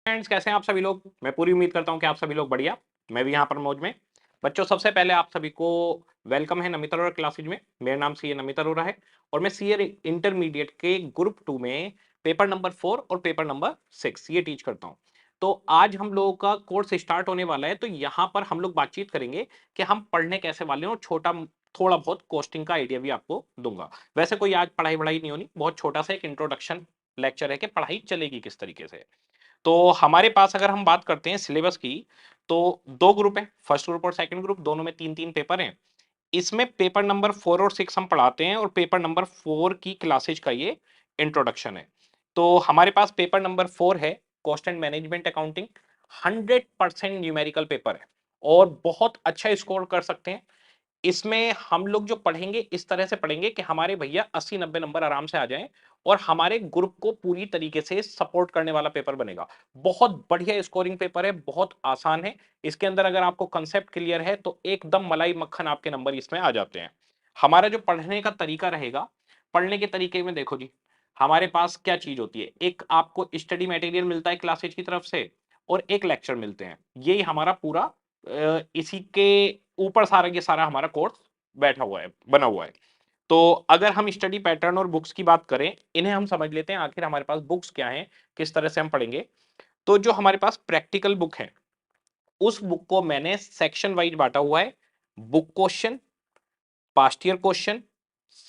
Friends, कैसे हैं आप सभी लोग। मैं पूरी उम्मीद करता हूं कि आप सभी लोग बढ़िया। मैं भी यहाँ पर मौज में। बच्चों, सबसे पहले आप सभी को वेलकम है नमिता अरोड़ा क्लासेज में। मेरा नाम सीए नमिता अरोड़ा है और मैं सीए इंटरमीडिएट के ग्रुप 2 में पेपर नंबर 4 और पेपर नंबर 6 ये टीच करता हूँ। तो आज हम लोगों का कोर्स स्टार्ट होने वाला है, तो यहाँ पर हम लोग बातचीत करेंगे कि हम पढ़ने कैसे वाले हैं और थोड़ा बहुत कोस्टिंग का आइडिया भी आपको दूंगा। वैसे कोई आज पढ़ाई वढ़ाई नहीं होनी, बहुत छोटा सा एक इंट्रोडक्शन लेक्चर है कि पढ़ाई चलेगी किस तरीके से। तो हमारे पास अगर हम बात करते हैं सिलेबस की, तो 2 ग्रुप हैं, फर्स्ट ग्रुप और सेकंड ग्रुप, दोनों में 3-3 पेपर हैं। इसमें पेपर नंबर 4 और 6 हम पढ़ाते हैं और पेपर नंबर 4 की क्लासेज का ये इंट्रोडक्शन है। तो हमारे पास पेपर नंबर 4 है cost and management accounting. 100% numerical paper है और बहुत अच्छा स्कोर कर सकते हैं। इसमें हम लोग जो पढ़ेंगे इस तरह से पढ़ेंगे कि हमारे भैया 80-90 नंबर आराम से आ जाएं और हमारे ग्रुप को पूरी तरीके से सपोर्ट करने वाला पेपर बनेगा। बहुत बढ़िया स्कोरिंग पेपर है, बहुत आसान है। इसके अंदर अगर आपको कंसेप्ट क्लियर है तो एकदम मलाई मक्खन आपके नंबर इसमें आ जाते हैं। हमारा जो पढ़ने का तरीका रहेगा, पढ़ने के तरीके में देखो जी, हमारे पास क्या चीज होती है, एक आपको स्टडी मटेरियल मिलता है क्लासेज की तरफ से और एक लेक्चर मिलते हैं। यही हमारा पूरा इसी के ऊपर सारा के सारा हमारा कोर्स बैठा हुआ है, बना हुआ है। तो अगर हम स्टडी पैटर्न और बुक्स की बात करें, इन्हें हम समझ लेते हैं आखिर हमारे पास बुक्स क्या हैं, किस तरह से हम पढ़ेंगे। तो जो हमारे पास प्रैक्टिकल बुक है, उस बुक को मैंने सेक्शन वाइज बांटा हुआ है। Book question, past year question,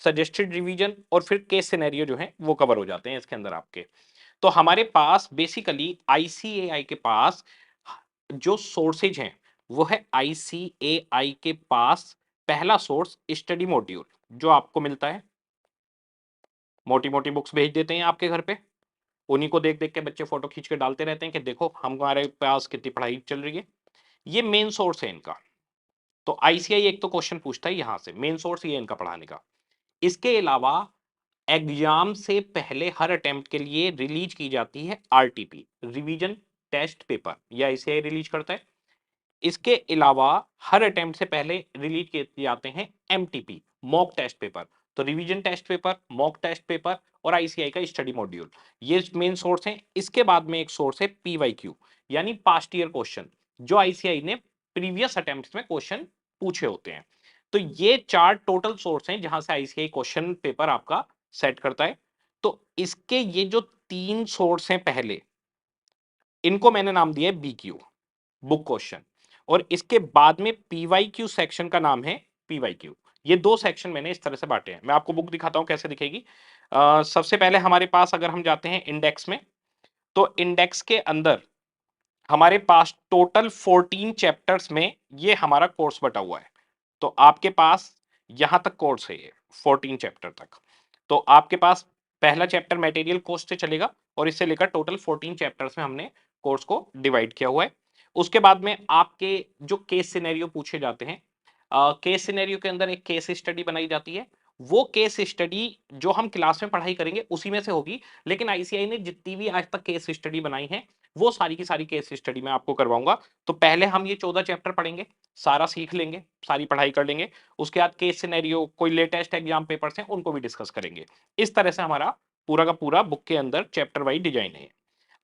suggested revision और फिर केस सिनेरियो जो है वो कवर हो जाते हैं इसके अंदर आपके। तो हमारे पास बेसिकली आईसीएआई के पास जो सोर्सेज हैं वो है आईसीएआई के पास पहला सोर्स स्टडी मॉड्यूल जो आपको मिलता है। मोटी मोटी बुक्स भेज देते हैं आपके घर पे, उन्हीं को देख देख के बच्चे फोटो खींच के डालते रहते हैं कि देखो हमारे पास कितनी पढ़ाई चल रही है। ये मेन सोर्स है इनका। तो आईसीआई एक तो क्वेश्चन पूछता है, यहां से मेन सोर्स ये इनका पढ़ाने का। इसके अलावा एग्जाम से पहले हर अटेम्प्ट के लिए रिलीज की जाती है आरटीपी, रिवीजन टेस्ट पेपर, या आईसीआई रिलीज करता है। इसके अलावा हर अटेम्प्ट से पहले रिलीज किए जाते हैं एमटीपी, मॉक टेस्ट पेपर। तो revision test paper, mock test paper और आईसीआई का स्टडी मॉड्यूल, ये मेन सोर्स है। इसके बाद में एक सोर्स है पीवाईक्यू, यानी पास्ट ईयर क्वेश्चन, जो आईसीआई ने प्रीवियस अटेम्प्ट्स में क्वेश्चन पूछे होते हैं। तो ये 4 टोटल सोर्स हैं जहां से आईसीआई क्वेश्चन पेपर आपका सेट करता है। तो इसके ये जो 3 सोर्स हैं पहले, इनको मैंने नाम दिया है बीक्यू, बुक क्वेश्चन। और इसके बाद में पीवाईक्यू सेक्शन का नाम है पीवाईक्यू। ये 2 सेक्शन मैंने इस तरह से बांटे हैं। मैं आपको बुक दिखाता हूं कैसे दिखेगी। सबसे पहले हमारे पास अगर हम जाते हैं इंडेक्स में, तो इंडेक्स के अंदर हमारे पास टोटल 14 चैप्टर्स में ये हमारा कोर्स बटा हुआ है। तो आपके पास यहां तक कोर्स है, ये 14 चैप्टर तक। तो आपके पास पहला चैप्टर मटेरियल कोर्स से चलेगा और इससे लेकर टोटल 14 चैप्टर्स में हमने कोर्स को डिवाइड किया हुआ है। उसके बाद में आपके जो केस सिनेरियो पूछे जाते हैं, केस सिनेरियो के अंदर एक केस स्टडी बनाई जाती है। वो केस स्टडी जो हम क्लास में पढ़ाई करेंगे उसी में से होगी, लेकिन आईसीआई ने जितनी भी आज तक केस स्टडी बनाई है वो सारी की सारी केस स्टडी मैं आपको करवाऊंगा। तो पहले हम ये 14 चैप्टर पढ़ेंगे, सारा सीख लेंगे, सारी पढ़ाई कर लेंगे। उसके बाद केस सिनेरियो, कोई लेटेस्ट एग्जाम पेपर्स हैं उनको भी डिस्कस करेंगे। इस तरह से हमारा पूरा का पूरा बुक के अंदर चैप्टर वाइज डिजाइन है।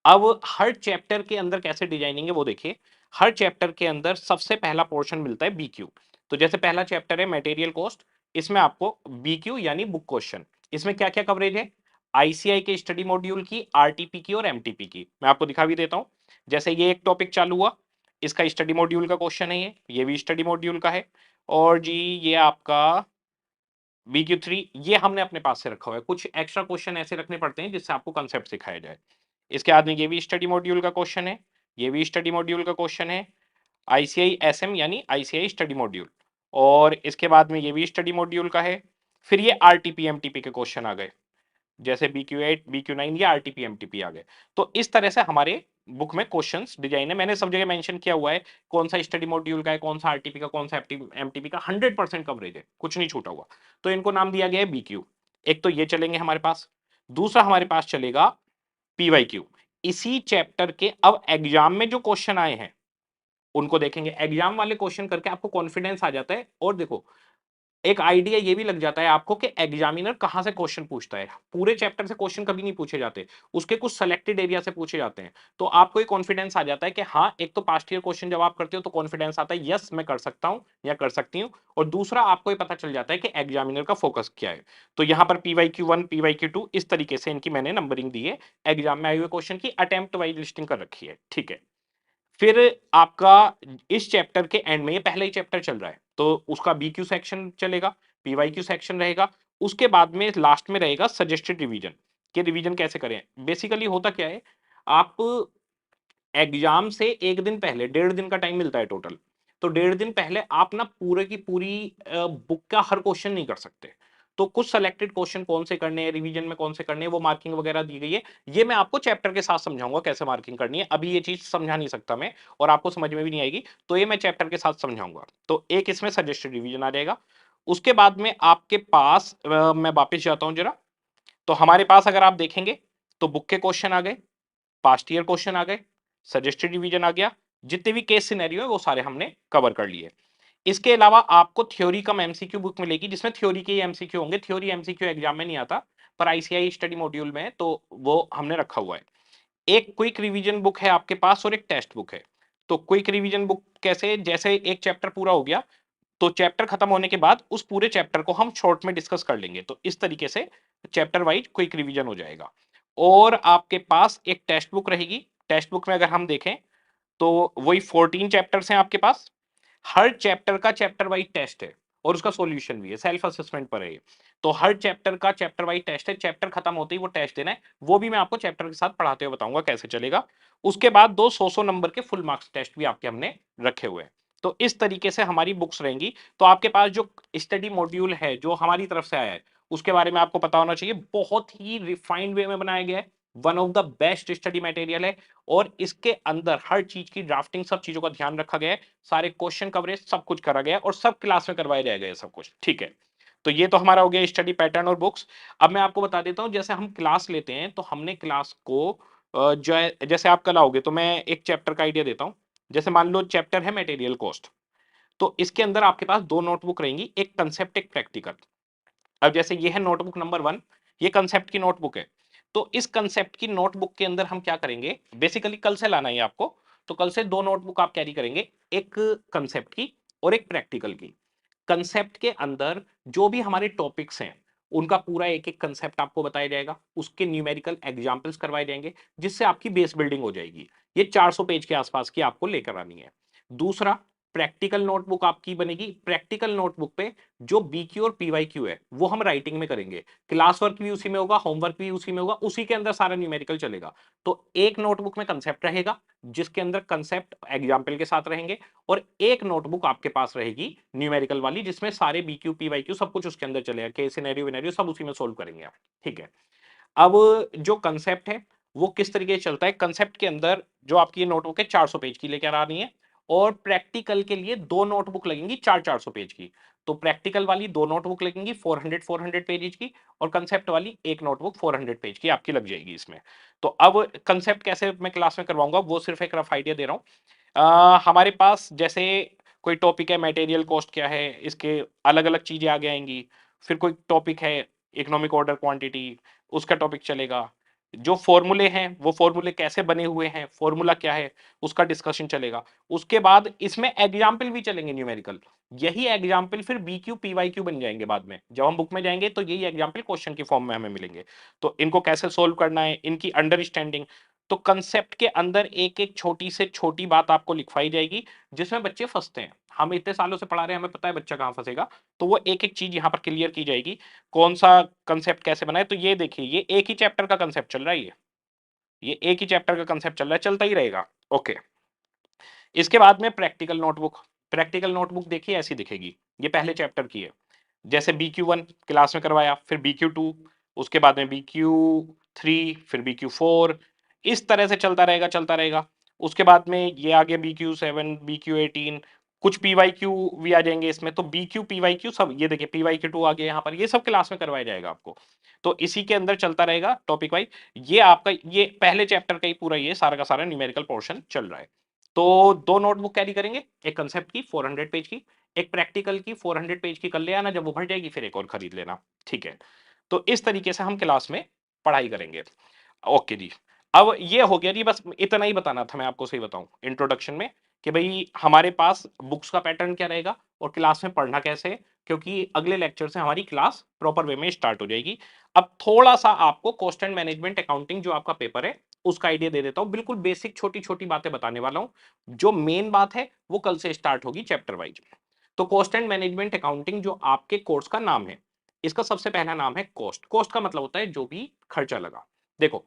अब हर चैप्टर के अंदर कैसे डिजाइनिंग है वो देखिए। हर चैप्टर के अंदर सबसे पहला पोर्शन मिलता है बीक्यू। तो जैसे पहला चैप्टर है मटेरियल कॉस्ट, इसमें आपको बीक्यू यानी बुक क्वेश्चन, इसमें क्या क्या कवरेज है, आईसीआई के स्टडी मॉड्यूल की, आरटीपी की और एमटीपी की। मैं आपको दिखा भी देता हूं। जैसे ये एक टॉपिक चालू हुआ, इसका स्टडी मॉड्यूल का क्वेश्चन है, ये भी स्टडी मॉड्यूल का है। और जी ये आपका BQ3, ये हमने अपने पास से रखा हुआ है। कुछ एक्स्ट्रा क्वेश्चन ऐसे रखने पड़ते हैं जिससे आपको कंसेप्ट सिखाया जाए। इसके बाद में ये भी स्टडी मॉड्यूल का क्वेश्चन है, ये भी स्टडी मॉड्यूल का क्वेश्चन है, आईसीआई एसएम यानी आईसीआई स्टडी मॉड्यूल। और इसके बाद में ये भी स्टडी मॉड्यूल का है। फिर ये आरटीपी एमटीपी के क्वेश्चन आ गए, जैसे BQ8 BQ9 या आरटीपी एमटीपी आ गए। तो इस तरह से हमारे बुक में क्वेश्चंस डिजाइन है। मैंने सब जगह मेंशन किया हुआ है कौन सा स्टडी मॉड्यूल का है, कौन सा आरटीपी का, कौन सा एमटीपी का। 100% कवरेज है, कुछ नहीं छूटा हुआ। तो इनको नाम दिया गया है बीक्यू। एक तो ये चलेंगे हमारे पास। दूसरा हमारे पास चलेगा पीवाईक्यू। इसी चैप्टर के अब एग्जाम में जो क्वेश्चन आए हैं उनको देखेंगे। एग्जाम वाले क्वेश्चन करके आपको कॉन्फिडेंस आ जाता है। और देखो, एक आइडिया ये भी लग जाता है आपको कि एग्जामिनर कहाँ से क्वेश्चन पूछता है। पूरे चैप्टर से क्वेश्चन कभी नहीं पूछे जाते, उसके कुछ सेलेक्टेड एरिया से पूछे जाते हैं। तो आपको एक कॉन्फिडेंस आ जाता है कि हाँ, एक तो पास्ट ईयर क्वेश्चन जब आप करते हो तो कॉन्फिडेंस आता है, यस मैं कर सकता हूँ या कर सकती हूँ। और दूसरा आपको ये पता चल जाता है कि एग्जामिनर का फोकस क्या है। तो यहाँ पर PYQ1, PYQ2 इस तरीके से इनकी मैंने नंबरिंग दी है। एग्जाम में आए हुए क्वेश्चन की अटेम्प्ट वाइज लिस्टिंग कर रखी है। ठीक है। फिर आपका इस चैप्टर के एंड में, ये पहला ही चैप्टर चल रहा है, तो उसका BQ सेक्शन चलेगा, PYQ सेक्शन रहेगा। उसके बाद में लास्ट में रहेगा सजेस्टेड रिवीजन, कि रिवीजन कैसे करें। बेसिकली होता क्या है, आप एग्जाम से एक दिन पहले, 1.5 दिन का टाइम मिलता है टोटल। तो 1.5 दिन पहले आप ना पूरे की पूरी बुक का हर क्वेश्चन नहीं कर सकते। तो कुछ सेलेक्टेड क्वेश्चन कौन से करने हैं, रिवीजन में कौन से करने हैं, वो मार्किंग वगैरह दी गई है। ये मैं आपको चैप्टर के साथ समझाऊंगा कैसे मार्किंग करनी है। अभी ये चीज समझा नहीं सकता मैं, और आपको समझ में भी नहीं आएगी, तो ये मैं चैप्टर के साथ समझाऊंगा। तो एक इसमें सजेस्टेड रिवीजन आ जाएगा। उसके बाद में आपके पास मैं वापस जाता हूं जरा। तो हमारे पास अगर आप देखेंगे तो बुक के क्वेश्चन आ गए, पास्ट ईयर क्वेश्चन आ गए, सजेस्टेड रिवीजन आ गया, जितने भी केस सिनेरियो है वो सारे हमने कवर कर लिए। इसके अलावा आपको थ्योरी कम एमसीक्यू बुक मिलेगी, जिसमें थ्योरी के ही एमसीक्यू होंगे। थ्योरी एमसीक्यू एग्जाम में नहीं आता, पर आईसीआई स्टडी मॉड्यूल में है, तो वो हमने रखा हुआ है। एक क्विक रिवीजन बुक है आपके पास और एक टेस्ट बुक है। तो क्विक रिवीजन बुक कैसे, जैसे एक चैप्टर पूरा हो गया तो चैप्टर खत्म होने के बाद उस पूरे चैप्टर को हम शॉर्ट में डिस्कस कर लेंगे, तो इस तरीके से चैप्टर वाइज क्विक रिवीजन हो जाएगा। और आपके पास एक टेक्स्ट बुक रहेगी। टेक्स्ट बुक में अगर हम देखें तो वही 14 चैप्टर्स हैं आपके पास। हर चैप्टर का चैप्टर वाइज टेस्ट है और उसका सॉल्यूशन भी है, सेल्फ असेसमेंट पर है ये। तो हर चैप्टर का चैप्टर वाइज टेस्ट है, चैप्टर खत्म होते ही वो टेस्ट देना है। वो भी मैं आपको चैप्टर के साथ पढ़ाते हुए बताऊंगा कैसे चलेगा। उसके बाद दो 100 नंबर के फुल मार्क्स टेस्ट भी आपके हमने रखे हुए हैं। तो इस तरीके से हमारी बुक्स रहेंगी। तो आपके पास जो स्टडी मॉड्यूल है जो हमारी तरफ से आया है, उसके बारे में आपको पता होना चाहिए। बहुत ही रिफाइंड वे में बनाया गया है, one of the best study material है। और इसके अंदर हर चीज की ड्राफ्टिंग, सब चीजों का ध्यान रखा गया है, सारे क्वेश्चन कवरेज सब कुछ करा गया है, और सब क्लास में करवाया जाएगा ये सब कुछ। ठीक है। तो ये तो हमारा हो गया स्टडी पैटर्न और बुक्स। अब मैं आपको बता देता हूँ, जैसे हम क्लास लेते हैं तो हमने क्लास को जैसे आप कल आओगे तो मैं एक चैप्टर का आइडिया देता हूँ। जैसे मान लो चैप्टर है मटेरियल कॉस्ट, तो इसके अंदर आपके पास दो नोटबुक रहेंगी, एक कंसेप्ट एक प्रैक्टिकल। अब जैसे ये है नोटबुक नंबर 1, ये कंसेप्ट की नोटबुक है। तो इस कंसेप्ट की नोटबुक के अंदर हम क्या करेंगे, बेसिकली कल से लाना है आपको। तो कल से दो नोटबुक आप कैरी करेंगे, एक कंसेप्ट की और एक प्रैक्टिकल की। कंसेप्ट के अंदर जो भी हमारे टॉपिक्स हैं उनका पूरा एक एक कंसेप्ट आपको बताया जाएगा, उसके न्यूमेरिकल एग्जांपल्स करवाए जाएंगे, जिससे आपकी बेस बिल्डिंग हो जाएगी। ये 400 पेज के आसपास की आपको लेकर आनी है। दूसरा, प्रैक्टिकल नोटबुक आपकी बनेगी। प्रैक्टिकल नोटबुक पे जो बीक्यू और पीवाईक्यू है वो हम राइटिंग में करेंगे, क्लास वर्क भी उसी में होगा, होमवर्क भी उसी में होगा, उसी के अंदर सारा न्यूमेरिकल चलेगा। तो एक नोटबुक में कंसेप्ट रहेगा, जिसके अंदर कंसेप्ट एग्जाम्पल के साथ रहेंगे, और एक नोटबुक आपके पास रहेगी न्यूमेरिकल वाली, जिसमें सारे बीक्यू पीवाईक्यू सब कुछ उसके अंदर चलेगा, केस सिनेरियो विनेरियो सब उसी में सोल्व करेंगे आप। ठीक है। अब जो कंसेप्ट है वो किस तरीके से चलता है, कंसेप्ट के अंदर जो आपकी ये नोटबुक है 400 पेज की लेकर आ रही है, और प्रैक्टिकल के लिए दो नोटबुक लगेंगी 400 पेज की। तो प्रैक्टिकल वाली दो नोटबुक लगेंगी 400 पेज की, और कंसेप्ट वाली एक नोटबुक 400 पेज की आपकी लग जाएगी इसमें। तो अब कंसेप्ट कैसे मैं क्लास में करवाऊंगा वो सिर्फ एक रफ आइडिया दे रहा हूँ। हमारे पास जैसे कोई टॉपिक है मटेरियल कॉस्ट क्या है, इसके अलग अलग चीजें आगे आएंगी। फिर कोई टॉपिक है इकोनॉमिक ऑर्डर क्वांटिटी, उसका टॉपिक चलेगा। जो फॉर्मूले हैं वो फॉर्मूले कैसे बने हुए हैं, फॉर्मूला क्या है, उसका डिस्कशन चलेगा। उसके बाद इसमें एग्जाम्पल भी चलेंगे न्यूमेरिकल। यही एग्जाम्पल फिर बीक्यू पीवाईक्यू बन जाएंगे बाद में, जब हम बुक में जाएंगे तो यही एग्जाम्पल क्वेश्चन की फॉर्म में हमें मिलेंगे। तो इनको कैसे सोल्व करना है, इनकी अंडरस्टैंडिंग। तो कंसेप्ट के अंदर एक एक छोटी से छोटी बात आपको लिखवाई जाएगी, जिसमें बच्चे फंसते हैं। हम इतने सालों से पढ़ा रहे हैं, हमें पता है बच्चा कहाँ फंसेगा। तो वो एक एक चीज यहाँ पर क्लियर की जाएगी, कौन सा कंसेप्ट कैसे बनाए। तो ये देखिए, ये एक ही चैप्टर का कंसेप्ट चल रहा है, ये एक ही चैप्टर का कंसेप्ट चल रहा है, चलता ही रहेगा। ओके। इसके बाद में प्रैक्टिकल नोटबुक। प्रैक्टिकल नोटबुक देखिए ऐसी दिखेगी, ये पहले चैप्टर की है। जैसे BQ1 क्लास में करवाया, फिर BQ2, उसके बाद में BQ3, फिर BQ4, इस तरह से चलता रहेगा चलता रहेगा। उसके बाद में ये आगे BQ7, BQ18, कुछ PYQ भी आ जाएंगे इसमें। तो BQ PYQ सब, ये देखिए PYQ2 आ गया यहाँ पर, ये सब क्लास में करवाया जाएगा आपको। तो इसी के अंदर चलता रहेगा टॉपिक वाइज। ये आपका ये पहले चैप्टर का ही पूरा ये सारा का सारा न्यूमेरिकल पोर्शन चल रहा है। तो दो नोटबुक कैरी करेंगे, एक कंसेप्ट की 400 पेज की, एक प्रैक्टिकल की 400 पेज की कर ले आना, जब वो भर जाएगी फिर एक और खरीद लेना, ठीक है। तो इस तरीके से हम क्लास में पढ़ाई करेंगे। ओके जी। अब ये हो गया जी, बस इतना ही बताना था मैं आपको, सही बताऊं इंट्रोडक्शन में, कि भाई हमारे पास बुक्स का पैटर्न क्या रहेगा और क्लास में पढ़ना कैसे है, क्योंकि अगले लेक्चर से हमारी क्लास प्रॉपर वे में स्टार्ट हो जाएगी। अब थोड़ा सा आपको कॉस्ट एंड मैनेजमेंट अकाउंटिंग जो आपका पेपर है उसका आइडिया दे देता हूं, बिल्कुल बेसिक छोटी छोटी बातें बताने वाला हूं। जो मेन बात है वो कल से स्टार्ट होगी चैप्टर वाइज। तो कॉस्ट एंड मैनेजमेंट अकाउंटिंग जो आपके कोर्स का नाम है, इसका सबसे पहला नाम है कॉस्ट। कॉस्ट का मतलब होता है जो भी खर्चा लगा। देखो,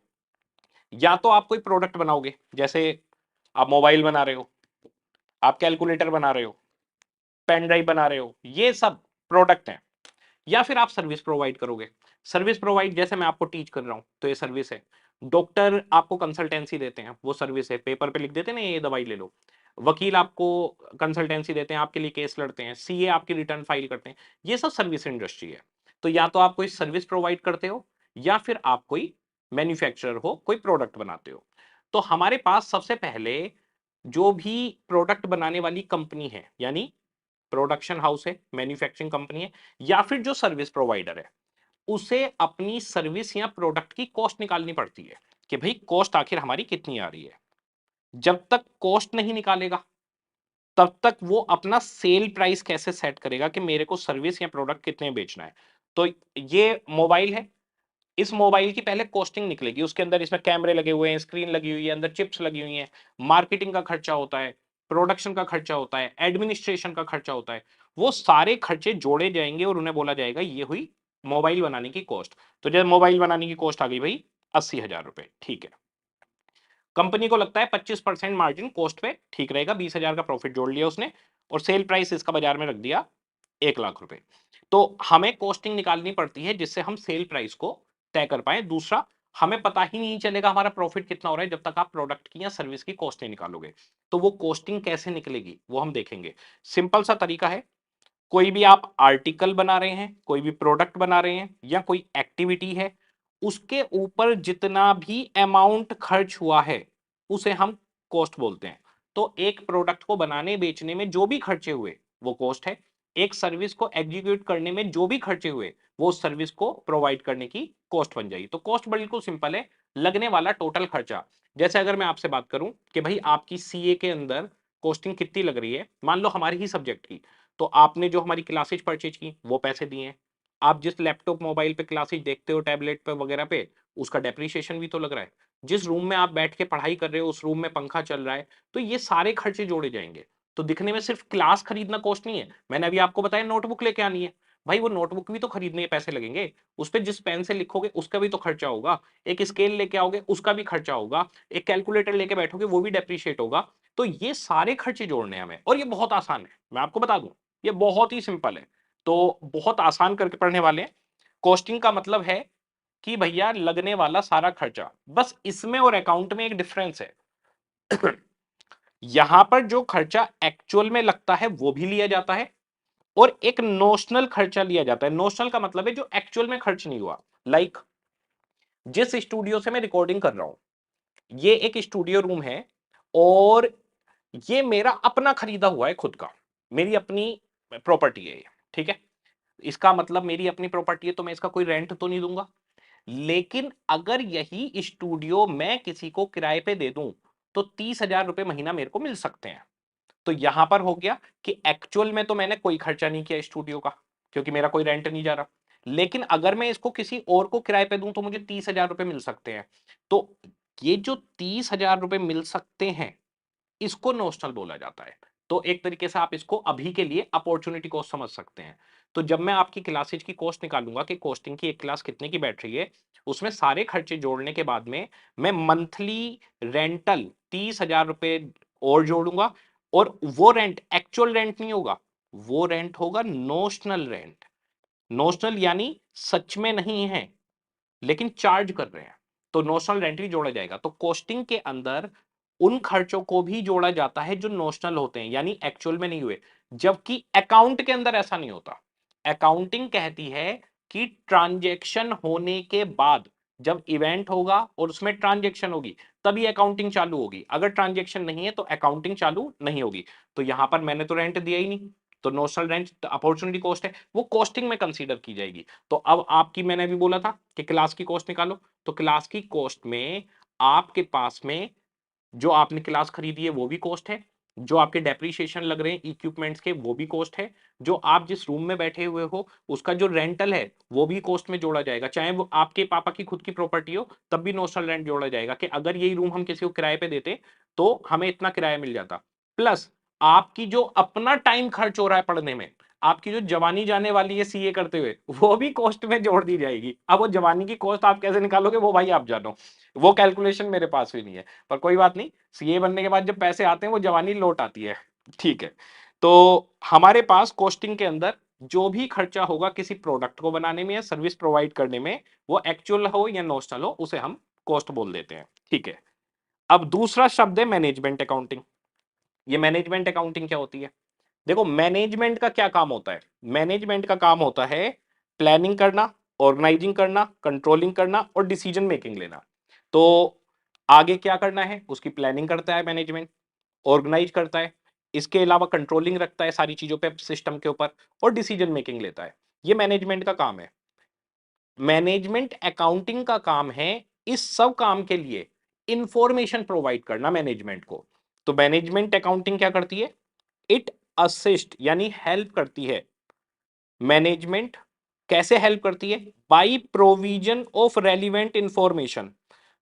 या तो आप कोई प्रोडक्ट बनाओगे, जैसे आप मोबाइल बना रहे हो, आप कैलकुलेटर बना रहे हो, पेन ड्राइव बना रहे हो, ये सब प्रोडक्ट हैं। या फिर आप सर्विस प्रोवाइड करोगे। सर्विस प्रोवाइड जैसे मैं आपको टीच कर रहा हूं तो ये सर्विस है। डॉक्टर आपको कंसल्टेंसी देते हैं, वो सर्विस है, पेपर पे लिख देते हैं ना ये दवाई ले लो। वकील आपको कंसल्टेंसी देते हैं, आपके लिए केस लड़ते हैं। सीए आपकी रिटर्न फाइल करते हैं। ये सब सर्विस इंडस्ट्री है। तो या तो आप कोई सर्विस प्रोवाइड करते हो या फिर आप कोई मैन्युफैक्चरर हो, कोई प्रोडक्ट बनाते हो। तो हमारे पास सबसे पहले जो भी प्रोडक्ट बनाने वाली कंपनी है, यानी प्रोडक्शन हाउस है, मैन्युफैक्चरिंग कंपनी है, या फिर जो सर्विस प्रोवाइडर है, उसे अपनी सर्विस या प्रोडक्ट की कॉस्ट निकालनी पड़ती है कि भाई कॉस्ट आखिर हमारी कितनी आ रही है। जब तक कॉस्ट नहीं निकालेगा तब तक वो अपना सेल प्राइस कैसे सेट करेगा कि मेरे को सर्विस या प्रोडक्ट कितने बेचना है। तो ये मोबाइल है, इस मोबाइल की पहले कॉस्टिंग निकलेगी, उसके अंदर इसमें कैमरे लगे हुए हैं, स्क्रीन लगी हुई है, अंदर चिप्स लगी हुई हैं, मार्केटिंग का खर्चा होता है, प्रोडक्शन का खर्चा होता है, एडमिनिस्ट्रेशन का खर्चा होता है। वो सारे खर्चे जोड़े जाएंगे और उन्हें बोला जाएगा ये हुई मोबाइल बनाने की कॉस्ट। तो जैसे मोबाइल बनाने की कॉस्ट आ गई भाई 80,000 रुपए, ठीक है। कंपनी को लगता है 25% मार्जिन कॉस्ट पे ठीक रहेगा, 20,000 का प्रॉफिट जोड़ लिया उसने, और सेल प्राइस इसका बाजार में रख दिया 1 लाख रुपए। तो हमें कॉस्टिंग निकालनी पड़ती है जिससे हम सेल प्राइस को तय कर पाए। दूसरा, हमें पता ही नहीं चलेगा हमारा प्रॉफिट कितना हो रहा है जब तक आप प्रोडक्ट की या सर्विस की कॉस्ट नहीं निकालोगे। तो वो कॉस्टिंग कैसे निकलेगी वो हम देखेंगे। सिंपल सा तरीका है, कोई भी आप आर्टिकल बना रहे हैं, कोई भी प्रोडक्ट बना रहे हैं या कोई एक्टिविटी है, उसके ऊपर जितना भी अमाउंट खर्च हुआ है उसे हम कॉस्ट बोलते हैं। तो एक प्रोडक्ट को बनाने बेचने में जो भी खर्चे हुए वो कॉस्ट है। एक सर्विस को एग्जीक्यूट करने में जो भी खर्चे हुए वो उस सर्विस को प्रोवाइड करने की कॉस्ट बन जाएगी। तो कॉस्ट बिल्कुल सिंपल है, लगने वाला टोटल खर्चा। जैसे अगर मैं आपसे बात करूं कि भाई आपकी सीए के अंदर कॉस्टिंग कितनी लग रही है, मान लो हमारी ही सब्जेक्ट की, तो आपने जो हमारी क्लासेज परचेज की वो पैसे दिए हैं। आप जिस लैपटॉप मोबाइल पे क्लासेज देखते हो, टैबलेट पे वगैरह पे, उसका डेप्रिसिएशन भी तो लग रहा है। जिस रूम में आप बैठ के पढ़ाई कर रहे हो उस रूम में पंखा चल रहा है। तो ये सारे खर्चे जोड़े जाएंगे। तो दिखने में सिर्फ क्लास खरीदना कॉस्ट नहीं है। मैंने अभी आपको बताया नोटबुक लेके आनी है, भाई वो नोटबुक भी तो खरीदने के पैसे लगेंगे। उस पर जिस पेन से लिखोगे उसका भी तो खर्चा होगा। एक स्केल लेके आओगे उसका भी खर्चा होगा। एक कैलकुलेटर लेके बैठोगे वो भी डेप्रिशिएट होगा। तो ये सारे खर्चे जोड़ने हैं हमें, और ये बहुत आसान है, मैं आपको बता दूं ये बहुत ही सिंपल है। तो बहुत आसान करके पढ़ने वाले हैं। कॉस्टिंग का मतलब है कि भैया लगने वाला सारा खर्चा। बस इसमें और अकाउंट में एक डिफरेंस है। यहां पर जो खर्चा एक्चुअल में लगता है वो भी लिया जाता है, और एक नोशनल खर्चा लिया जाता है। नोशनल का मतलब है जो एक्चुअल में खर्च नहीं हुआ। लाइक जिस स्टूडियो से मैं रिकॉर्डिंग कर रहा हूं, ये एक स्टूडियो रूम है, और ये मेरा अपना खरीदा हुआ है खुद का, मेरी अपनी प्रॉपर्टी है ये, ठीक है। इसका मतलब मेरी अपनी प्रॉपर्टी है तो मैं इसका कोई रेंट तो नहीं दूंगा। लेकिन अगर यही स्टूडियो मैं किसी को किराए पे दे दूं तो 30,000 रुपए महीना मेरे को मिल सकते हैं। तो यहां पर हो गया कि एक्चुअल में तो मैंने कोई खर्चा नहीं किया स्टूडियो का, क्योंकि मेरा कोई रेंट नहीं जा रहा। लेकिन अगर मैं इसको किसी और को किराए पे दूं तो मुझे 30,000 रुपए मिल सकते हैं। तो ये जो 30,000 रुपए मिल सकते हैं इसको नोशनल बोला जाता है। तो एक तरीके से आप इसको अभी के लिए अपॉर्चुनिटी कॉस्ट समझ सकते हैं। तो जब मैं आपकी क्लासेज की कॉस्ट निकालूंगा कि कॉस्टिंग की एक क्लास कितने की बैठ रही है, उसमें सारे खर्चे जोड़ने के बाद में मैं मंथली रेंटल 30,000 रुपए और जोड़ूंगा। और वो रेंट एक्चुअल रेंट नहीं होगा, वो रेंट होगा नोशनल रेंट। नोशनल यानी सच में नहीं है लेकिन चार्ज कर रहे हैं, तो नोशनल रेंट भी जोड़ा जाएगा। तो कॉस्टिंग के अंदर उन खर्चों को भी जोड़ा जाता है जो नोशनल होते हैं, यानी एक्चुअल में नहीं हुए। जबकि अकाउंट के अंदर ऐसा नहीं होता। अकाउंटिंग कहती है कि ट्रांजैक्शन होने के बाद, जब इवेंट होगा और उसमें ट्रांजैक्शन होगी तभी अकाउंटिंग चालू होगी। अगर ट्रांजैक्शन नहीं है तो अकाउंटिंग चालू नहीं होगी। तो यहां पर मैंने तो रेंट दिया ही नहीं, तो नोशनल रेंट अपॉर्चुनिटी कॉस्ट है, वो कॉस्टिंग में कंसीडर की जाएगी। तो अब आपकी, मैंने अभी बोला था कि क्लास की कॉस्ट निकालो, तो क्लास की कॉस्ट में आपके पास में जो आपने क्लास खरीदी है वो भी कॉस्ट है, जो आपके डेप्रिसिएशन लग रहे हैं इक्विपमेंट्स के वो भी कॉस्ट है, जो आप जिस रूम में बैठे हुए हो उसका जो रेंटल है वो भी कॉस्ट में जोड़ा जाएगा, चाहे वो आपके पापा की खुद की प्रॉपर्टी हो तब भी नोशनल रेंट जोड़ा जाएगा कि अगर यही रूम हम किसी को किराए पे देते तो हमें इतना किराया मिल जाता। प्लस आपकी जो अपना टाइम खर्च हो रहा है पढ़ने में, आपकी जो जवानी जाने वाली है सीए करते हुए, वो भी कॉस्ट में जोड़ दी जाएगी। अब वो जवानी की कॉस्ट आप कैसे निकालोगे वो भाई आप जानो, वो कैलकुलेशन मेरे पास भी नहीं है, पर कोई बात नहीं, सीए बनने के बाद जब पैसे आते हैं वो जवानी लौट आती है। ठीक है, तो हमारे पास कॉस्टिंग के अंदर जो भी खर्चा होगा किसी प्रोडक्ट को बनाने में या सर्विस प्रोवाइड करने में, वो एक्चुअल हो या नॉमिनल हो, उसे हम कॉस्ट बोल देते हैं। ठीक है, अब दूसरा शब्द है मैनेजमेंट अकाउंटिंग। ये मैनेजमेंट अकाउंटिंग क्या होती है? देखो, मैनेजमेंट का क्या काम होता है? मैनेजमेंट का काम होता है प्लानिंग करना, ऑर्गेनाइजिंग करना, कंट्रोलिंग करना और डिसीजन मेकिंग लेना। तो आगे क्या करना है उसकी प्लानिंग करता है मैनेजमेंट, ऑर्गेनाइज करता है, इसके अलावा कंट्रोलिंग रखता है सारी चीजों पे सिस्टम के ऊपर, और डिसीजन मेकिंग लेता है। ये मैनेजमेंट का काम है। मैनेजमेंट अकाउंटिंग का काम है इस सब काम के लिए इंफॉर्मेशन प्रोवाइड करना मैनेजमेंट को। तो मैनेजमेंट अकाउंटिंग क्या करती है? इट असिस्ट यानी हेल्प करती है। मैनेजमेंट कैसे हेल्प करती है? By provision of relevant information.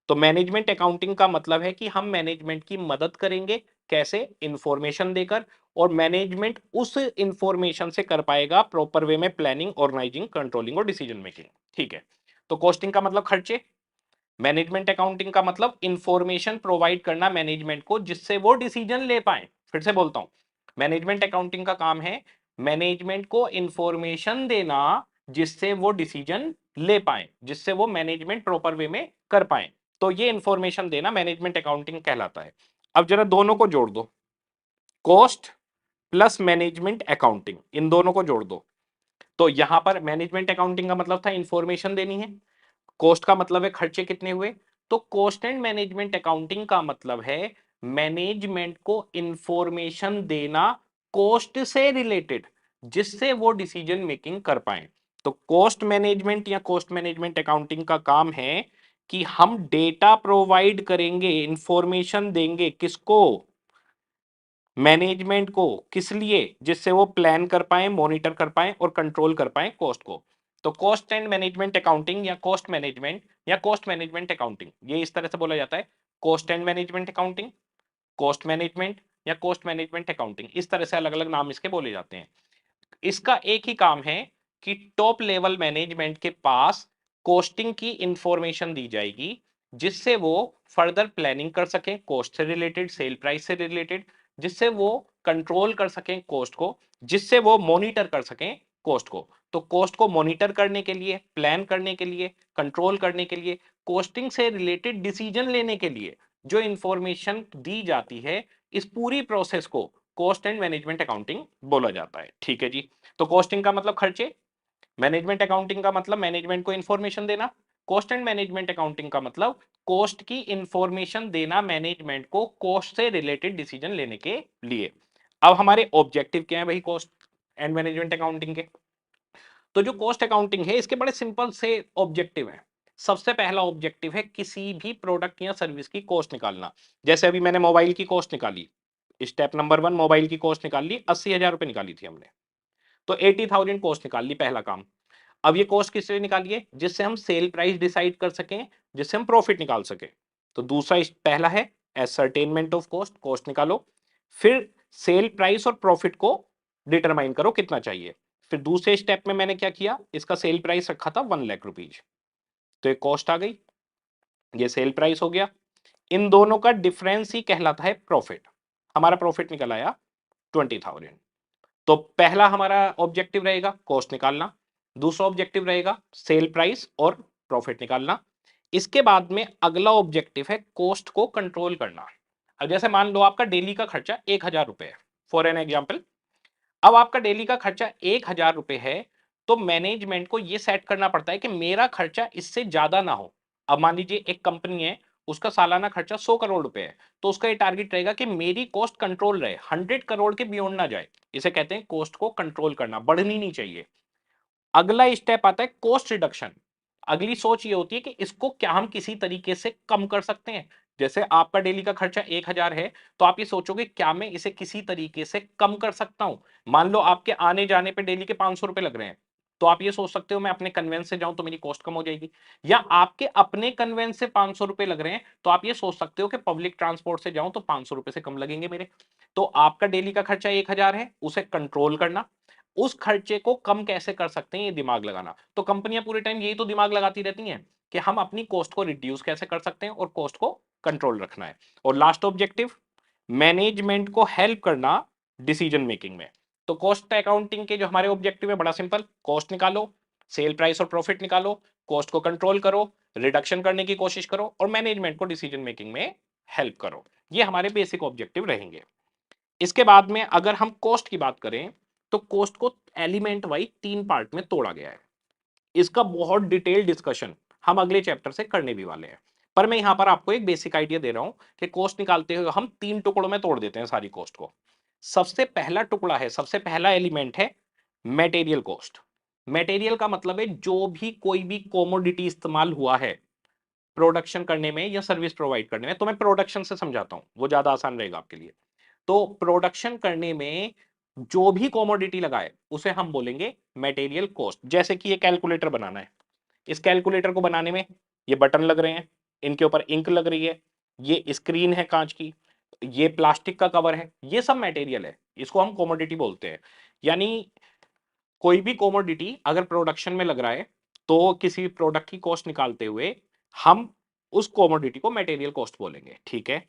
तो मैनेजमेंट अकाउंटिंग का मतलब है कि हम मैनेजमेंट की मदद करेंगे, कैसे? इंफॉर्मेशन देकर, और मैनेजमेंट उस इंफॉर्मेशन से कर पाएगा प्रॉपर वे में प्लानिंग, ऑर्गेनाइजिंग, कंट्रोलिंग और डिसीजन मेकिंग। ठीक है, तो कॉस्टिंग का मतलब खर्चे, मैनेजमेंट अकाउंटिंग का मतलब इंफॉर्मेशन प्रोवाइड करना मैनेजमेंट को जिससे वो डिसीजन ले पाए। फिर से बोलता हूं, मैनेजमेंट अकाउंटिंग का काम है मैनेजमेंट को इंफॉर्मेशन देना जिससे वो डिसीजन ले पाए, जिससे वो मैनेजमेंट प्रॉपर वे में कर पाए। तो ये इंफॉर्मेशन देना मैनेजमेंट अकाउंटिंग कहलाता है। अब जरा दोनों को जोड़ दो, कॉस्ट प्लस मैनेजमेंट अकाउंटिंग, इन दोनों को जोड़ दो। तो यहां पर मैनेजमेंट अकाउंटिंग का मतलब था इंफॉर्मेशन देनी है, कॉस्ट का मतलब है खर्चे कितने हुए। तो कॉस्ट एंड मैनेजमेंट अकाउंटिंग का मतलब है मैनेजमेंट को इंफॉर्मेशन देना कॉस्ट से रिलेटेड, जिससे वो डिसीजन मेकिंग कर पाए। तो कॉस्ट मैनेजमेंट या कॉस्ट मैनेजमेंट अकाउंटिंग का काम है कि हम डेटा प्रोवाइड करेंगे, इंफॉर्मेशन देंगे किसको? मैनेजमेंट को। किस लिए? जिससे वो प्लान कर पाए, मॉनिटर कर पाए और कंट्रोल कर पाए कॉस्ट को। तो कॉस्ट एंड मैनेजमेंट अकाउंटिंग या कॉस्ट मैनेजमेंट या कॉस्ट मैनेजमेंट अकाउंटिंग, ये इस तरह से बोला जाता है, cost and management accounting, cost management या कॉस्ट मैनेजमेंट अकाउंटिंग, इस तरह से अलग अलग नाम इसके बोले जाते हैं। इसका एक ही काम है कि टॉप लेवल मैनेजमेंट के पास कॉस्टिंग की इंफॉर्मेशन दी जाएगी जिससे वो फर्दर प्लानिंग कर सकें कॉस्ट से रिलेटेड, सेल प्राइस से रिलेटेड, जिससे वो कंट्रोल कर सकें कॉस्ट को, जिससे वो मॉनिटर कर सकें कॉस्ट को। तो कॉस्ट को मॉनिटर करने के लिए, प्लान करने के लिए, कंट्रोल करने के लिए, कॉस्टिंग से रिलेटेड डिसीजन लेने के लिए जो इंफॉर्मेशन दी जाती है, इस पूरी प्रोसेस को कॉस्ट एंड मैनेजमेंट अकाउंटिंग बोला जाता है। ठीक है जी, तो कॉस्टिंग का मतलब खर्चे, मैनेजमेंट अकाउंटिंग का मतलब मैनेजमेंट को इंफॉर्मेशन देना, कॉस्ट एंड मैनेजमेंट अकाउंटिंग का मतलब कॉस्ट की इंफॉर्मेशन देना मैनेजमेंट को कॉस्ट से रिलेटेड डिसीजन लेने के लिए। अब हमारे ऑब्जेक्टिव क्या है भाई कॉस्ट एंड मैनेजमेंट अकाउंटिंग के? तो जो कॉस्ट अकाउंटिंग है इसके बड़े सिंपल से ऑब्जेक्टिव हैं। सबसे पहला ऑब्जेक्टिव है किसी भी प्रोडक्ट या सर्विस की कॉस्ट निकालना। जैसे अभी मैंने मोबाइल की कॉस्ट निकाली, स्टेप नंबर 1, मोबाइल की कॉस्ट निकाल ली, 80,000 रुपए निकाली थी हमने, तो 80,000 कॉस्ट निकाल ली, पहला काम। अब ये कॉस्ट किस लिए निकालिए? जिससे हम सेल प्राइस डिसाइड कर सकें, जिससे हम प्रॉफिट निकाल सकें। तो दूसरा पहला है एसरटेनमेंट ऑफ कॉस्ट, कॉस्ट निकालो, फिर सेल प्राइस और प्रॉफिट को डिटरमाइन करो कितना चाहिए। फिर दूसरे स्टेप में मैंने क्या किया, इसका सेल प्राइस रखा था 1,00,000 रुपीज, तो एक कॉस्ट आ गई, ये सेल प्राइस हो गया। इन दोनों का डिफरेंस ही कहलाता है प्रॉफिट। हमारा प्रॉफिट निकल आया 20,000। तो पहला हमारा ऑब्जेक्टिव रहेगा कॉस्ट निकालना, दूसरा ऑब्जेक्टिव रहेगा सेल प्राइस और प्रॉफिट निकालना। इसके बाद में अगला ऑब्जेक्टिव है कॉस्ट को कंट्रोल करना। अब जैसे मान लो आपका डेली का खर्चा 1,000 रुपए है, फॉर एन एग्जाम्पल। अब आपका डेली का खर्चा 1,000 रुपए है, तो मैनेजमेंट को यह सेट करना पड़ता है कि मेरा खर्चा इससे ज्यादा ना हो। अब मान लीजिए एक कंपनी है, उसका सालाना खर्चा 100 करोड़ रुपए है, तो उसका ये टारगेट रहेगा कि मेरी कॉस्ट कंट्रोल रहे, 100 करोड़ के बियॉन्ड ना जाए। इसे कहते हैं कॉस्ट को कंट्रोल करना, बढ़नी नहीं चाहिए। अगला स्टेप आता है कॉस्ट रिडक्शन। अगली सोच ये होती है कि इसको क्या हम किसी तरीके से कम कर सकते हैं। जैसे आपका डेली का खर्चा 1000 है, तो आप ये सोचोगे क्या मैं इसे किसी तरीके से कम कर सकता हूं। मान लो आपके आने जाने पे डेली के 500 रुपए लग रहे हैं, तो आप ये सोच सकते हो मैं अपने कन्वेंस से जाऊं तो मेरी कॉस्ट कम हो जाएगी। या आपके अपने कन्वेंस से 500 रुपए लग रहे हैं, तो आप ये सोच सकते हो कि पब्लिक ट्रांसपोर्ट से जाऊं तो 500 रुपए से कम लगेंगे मेरे। तो आपका डेली का खर्चा 1000 है, उसे कंट्रोल करना, उस खर्चे को कम कैसे कर सकते हैं ये दिमाग लगाना। तो कंपनियां पूरे टाइम यही तो दिमाग लगाती रहती हैं कि हम अपनी कॉस्ट को रिड्यूस कैसे कर सकते हैं और कॉस्ट को कंट्रोल रखना है। और लास्ट ऑब्जेक्टिव मैनेजमेंट को हेल्प करना डिसीजन मेकिंग में। तो कॉस्ट अकाउंटिंग के जो हमारे ऑब्जेक्टिव है, बड़ा सिंपल, कॉस्ट निकालो, सेल प्राइस और प्रॉफिट निकालो, कॉस्ट को कंट्रोल करो, रिडक्शन करने की कोशिश करो और मैनेजमेंट को डिसीजन मेकिंग में हेल्प करो। ये हमारे बेसिक ऑब्जेक्टिव रहेंगे। इसके बाद में अगर हम कॉस्ट की बात करें, तो कॉस्ट को एलिमेंट वाइज 3 पार्ट में तोड़ा गया है। इसका बहुत डिटेल डिस्कशन हम अगले चैप्टर से करने भी वाले हैं, पर मैं यहां पर आपको एक बेसिक आइडिया दे रहा हूं कि कॉस्ट निकालते हुए हम 3 टुकड़ों में तोड़ देते हैं सारी कॉस्ट को। सबसे पहला टुकड़ा है, सबसे पहला एलिमेंट है मटेरियल कॉस्ट। मटेरियल का मतलब है जो भी कोई भी कॉमोडिटी इस्तेमाल हुआ है प्रोडक्शन करने में या सर्विस प्रोवाइड करने में। तो मैं प्रोडक्शन से समझाता हूं, वो ज्यादा आसान रहेगा आपके लिए। तो प्रोडक्शन करने में जो भी कॉमोडिटी लगाए उसे हम बोलेंगे मटेरियल कॉस्ट। जैसे कि ये कैलकुलेटर बनाना है, इस कैलकुलेटर को बनाने में ये बटन लग रहे हैं, इनके ऊपर इंक लग रही है, ये स्क्रीन है कांच की, ये प्लास्टिक का कवर है, ये सब मटेरियल है, इसको हम कॉमोडिटी बोलते हैं। यानी कोई भी कॉमोडिटी अगर प्रोडक्शन में लग रहा है, तो किसी प्रोडक्ट की कॉस्ट निकालते हुए हम उस कॉमोडिटी को मटेरियल कॉस्ट बोलेंगे, ठीक है।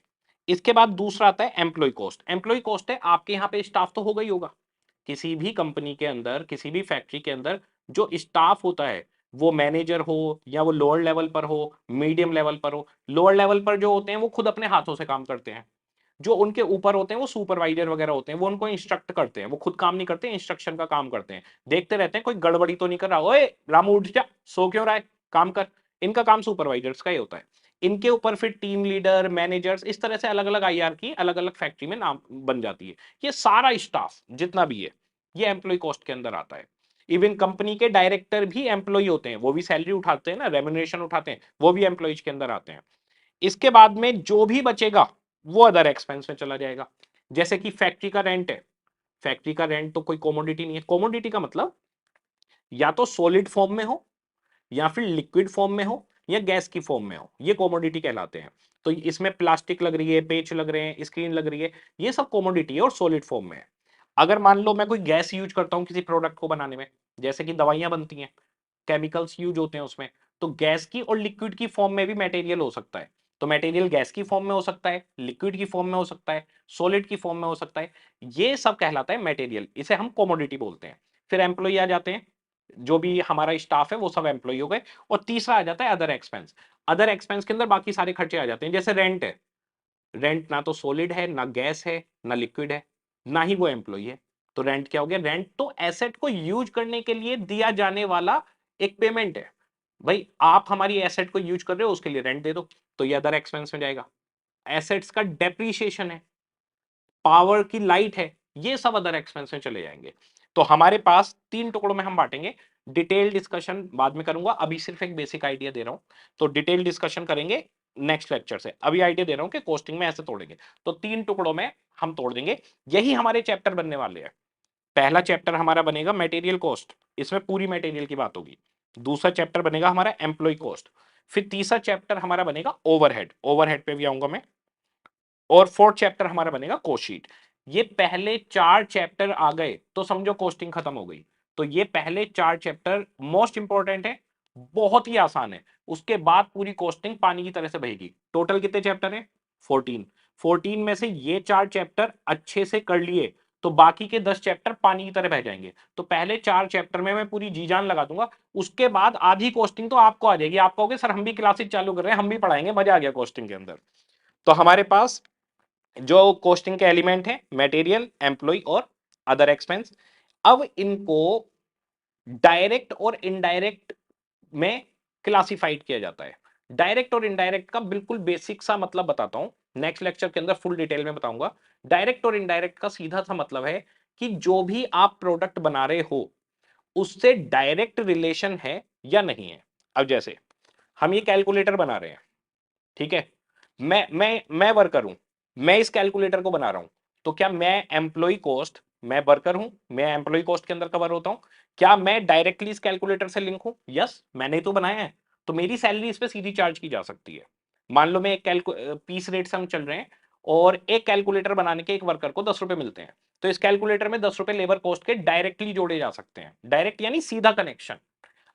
इसके बाद दूसरा आता है एम्प्लॉय कॉस्ट। एम्प्लॉय कॉस्ट है आपके यहाँ पे स्टाफ तो होगा ही होगा, किसी भी कंपनी के अंदर, किसी भी फैक्ट्री के अंदर जो स्टाफ होता है, वो मैनेजर हो या वो लोअर लेवल पर हो, मीडियम लेवल पर हो। लोअर लेवल पर जो होते हैं वो खुद अपने हाथों से काम करते हैं, जो उनके ऊपर होते हैं वो सुपरवाइजर वगैरह होते हैं, वो उनको इंस्ट्रक्ट करते हैं, वो खुद काम नहीं करते, इंस्ट्रक्शन का काम करते हैं, देखते रहते हैं कोई गड़बड़ी तो नहीं कर रहा, ओए रामू उठ जा, सो क्यों रहा है, काम कर। इनका काम सुपरवाइजर्स का ही होता है। इनके ऊपर फिर टीम लीडर, मैनेजर्स, इस तरह से अलग अलग आईआर की अलग अलग फैक्ट्री में नाम बन जाती है। ये सारा स्टाफ जितना भी है ये एम्प्लॉय कॉस्ट के अंदर आता है। इवन कंपनी के डायरेक्टर भी एम्प्लॉय होते हैं, वो भी सैलरी उठाते हैं ना, रेम्युनरेशन उठाते हैं, वो भी एम्प्लॉयज के अंदर आते हैं। इसके बाद में जो भी बचेगा वो अदर एक्सपेंस में चला जाएगा। जैसे कि फैक्ट्री का रेंट है, फैक्ट्री का रेंट तो कोई कॉमोडिटी नहीं है। कॉमोडिटी का मतलब या तो सॉलिड फॉर्म में हो, या फिर लिक्विड फॉर्म में हो, या गैस की फॉर्म में हो, ये कॉमोडिटी कहलाते हैं। तो इसमें प्लास्टिक लग रही है, पेच लग रहे हैं, स्क्रीन लग रही है, ये सब कॉमोडिटी है और सॉलिड फॉर्म में है। अगर मान लो मैं कोई गैस यूज करता हूं किसी प्रोडक्ट को बनाने में, जैसे कि दवाइयां बनती हैं, केमिकल्स यूज होते हैं उसमें, तो गैस की और लिक्विड की फॉर्म में भी मटेरियल हो सकता है। तो मटेरियल गैस की फॉर्म में हो सकता है, लिक्विड की फॉर्म में हो सकता है, सॉलिड की फॉर्म में हो सकता है। ये सब कहलाता है मटेरियल, इसे हम कॉमोडिटी बोलते हैं। फिर एम्प्लॉय आ जाते हैं, जो भी हमारा स्टाफ है वो सब एम्प्लॉय हो गए। और तीसरा आ जाता है अदर एक्सपेंस। अदर एक्सपेंस के अंदर बाकी सारे खर्चे आ जाते हैं, जैसे रेंट है, रेंट ना तो सॉलिड है, ना गैस है, ना लिक्विड है, ना ही वो एम्प्लॉय है। तो रेंट क्या हो गया, रेंट तो एसेट को यूज करने के लिए दिया जाने वाला एक पेमेंट है। भाई आप हमारी एसेट को यूज कर रहे हो, उसके लिए रेंट दे दो, तो ये अदर एक्सपेंस में जाएगा। एसेट्स का डेप्रीशिएशन है, पावर की लाइट है, ये सब अदर एक्सपेंस में चले जाएंगे। तो हमारे पास 3 टुकड़ों में हम बांटेंगे। डिटेल डिस्कशन बाद में करूंगा, अभी सिर्फ एक बेसिक आइडिया दे रहा हूं। तो डिटेल डिस्कशन करेंगे नेक्स्ट लेक्चर से, अभी आइडिया दे रहा हूं कि कोस्टिंग में ऐसे तोड़ेंगे। तो 3 टुकड़ों में हम तोड़ देंगे, यही हमारे चैप्टर बनने वाले हैं। पहला चैप्टर हमारा बनेगा मटेरियल कॉस्ट, इसमें पूरी मटेरियल की बात होगी। दूसरा चैप्टर बनेगा हमारा एम्प्लॉय कॉस्ट। फिर तीसरा चैप्टर हमारा बनेगा ओवरहेड, ओवरहेड पे भी आऊंगा मैं। और फोर्थ चैप्टर हमारा बनेगा कोस्ट शीट। ये पहले 4 चैप्टर आ गए तो समझो कोस्टिंग खत्म हो गई। तो ये पहले 4 चैप्टर मोस्ट इंपॉर्टेंट है, बहुत ही आसान है। उसके बाद पूरी कोस्टिंग पानी की तरह से बहेगी। टोटल कितने चैप्टर है, 14। 14 में से ये 4 चैप्टर अच्छे से कर लिए तो बाकी के 10 चैप्टर पानी की तरह बह जाएंगे। तो पहले 4 चैप्टर में मैं पूरी जी जान लगा दूंगा, उसके बाद आधी कोस्टिंग तो आपको आ जाएगी। आप कहोगे सर हम भी क्लासेस चालू कर रहे हैं, हम भी पढ़ाएंगे, मजा आ गया कोस्टिंग के अंदर। तो हमारे पास जो कॉस्टिंग के एलिमेंट है मटेरियल, एम्प्लॉय और अदर एक्सपेंस। अब इनको डायरेक्ट और इनडायरेक्ट में क्लासिफाइड किया जाता है। डायरेक्ट और इनडायरेक्ट का बिल्कुल बेसिक सा मतलब बताता हूं, नेक्स्ट लेक्चर के अंदर फुल डिटेल में बताऊंगा। डायरेक्ट और इनडायरेक्ट का सीधा सा मतलब है कि जो भी आप प्रोडक्ट बना रहे हो उससे डायरेक्ट रिलेशन है या नहीं है। अब जैसे हम ये कैलकुलेटर बना रहे हैं, ठीक है, मैं वर्कर हूं, मैं इस कैलकुलेटर को बना रहा हूं, तो क्या मैं एम्प्लॉय कॉस्ट, मैं वर्कर हूं, मैं एम्प्लॉय कॉस्ट के अंदर कवर होता हूं, क्या मैं डायरेक्टली इस कैलकुलेटर से लिंक हूं? यस, मैंने तो बनाया है, तो मेरी सैलरी इस पे सीधी चार्ज की जा सकती है। मान लो मैं एक पीस रेट से हम चल रहे हैं और एक कैलकुलेटर बनाने के एक वर्कर को 10 रुपए मिलते हैं, तो इस कैलकुलेटर में 10 रुपए लेबर कॉस्ट के डायरेक्टली जोड़े जा सकते हैं, डायरेक्ट यानी सीधा कनेक्शन।